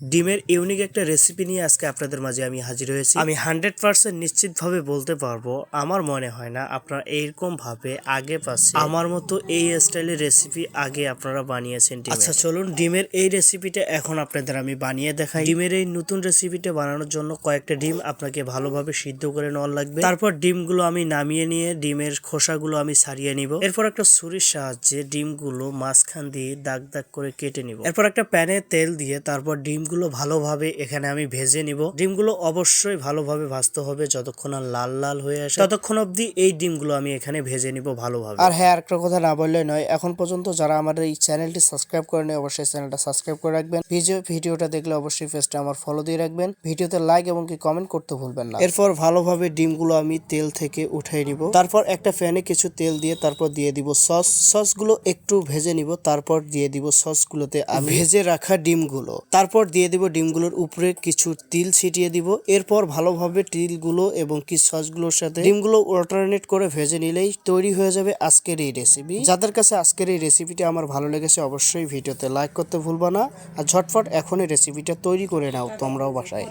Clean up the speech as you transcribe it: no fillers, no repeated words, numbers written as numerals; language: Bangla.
ডিমের ইউনিক একটা রেসিপি নিয়ে আজকে আপনাদের মাঝে আমি হাজির হয়েছি। আমি 100% নিশ্চিতভাবে বলতে পারবো, আমার মনে হয় না আপনারা এইরকম ভাবে আগে পাশে আমার মতো এই স্টাইলের রেসিপি আগে আপনারা বানিয়েছেন। আচ্ছা চলুন ডিমের এই রেসিপিটা এখন আপনাদের আমি বানিয়ে দেখাই। ডিমের এই নতুন রেসিপিটা বানানোর জন্য কয়েকটা ডিম আপনাকে ভালোভাবে সিদ্ধ করে নেওয়ার লাগবে। তারপর ডিমগুলো আমি নামিয়ে নিয়ে ডিমের খোসাগুলো আমি ছাড়িয়ে নিব। এরপর একটা ছুরির সাহায্যে ডিমগুলো মাঝখান দিয়ে দাগ দাগ করে কেটে নিব। এরপর একটা প্যানে তেল দিয়ে তারপর ডিমগুলো ভালোভাবে এখানে আমি ভেজে নিব। ডিমগুলো অবশ্যই ভালোভাবে ভাজতে হবে, যতক্ষণ আর লাল লাল হয়ে আসে ততক্ষণ অবধি এই ডিমগুলো আমি এখানে ভেজে নিব ভালোভাবে। আর হ্যাঁ, একটা কথা না বললে নয়, এখন পর্যন্ত যারা আমাদের এই চ্যানেলটি সাবস্ক্রাইব করেনি অবশ্যই চ্যানেলটা সাবস্ক্রাইব করে রাখবেন। ভিডিওটা দেখলে অবশ্যই পেজটা আমার ফলো দিয়ে রাখবেন। ভিডিওতে লাইক এবং কি কমেন্ট করতে ভুলবেন না। এরপর ভালোভাবে ডিমগুলো আমি তেল থেকে উঠিয়ে নিব। তারপর একটা প্যানে কিছু তেল দিয়ে তারপর দিয়ে দিব সসগুলো একটু ভেজে নিব। তারপর দিয়ে দিব সসগুলোতে আমি ভেজে রাখা ডিমগুলো। তারপর দিয়ে দিব ডিমগুলোর উপরে কিছু তিল ছিটিয়ে দিব। এরপর ভালোভাবে তিলগুলো এবং কি সসগুলোর সাথে ডিমগুলো অল্টারনেট করে ভেজে নিলেই তৈরি হয়ে যাবে আজকের এই রেসিপি। যাদের কাছে আজকের এই রেসিপিটা আমার ভালো লেগেছে অবশ্যই ভিডিওতে লাইক করতে ভুলবা না। আর ঝটফট এখন এই রেসিপিটা তৈরি করে নাও তোমরাও বাসায়।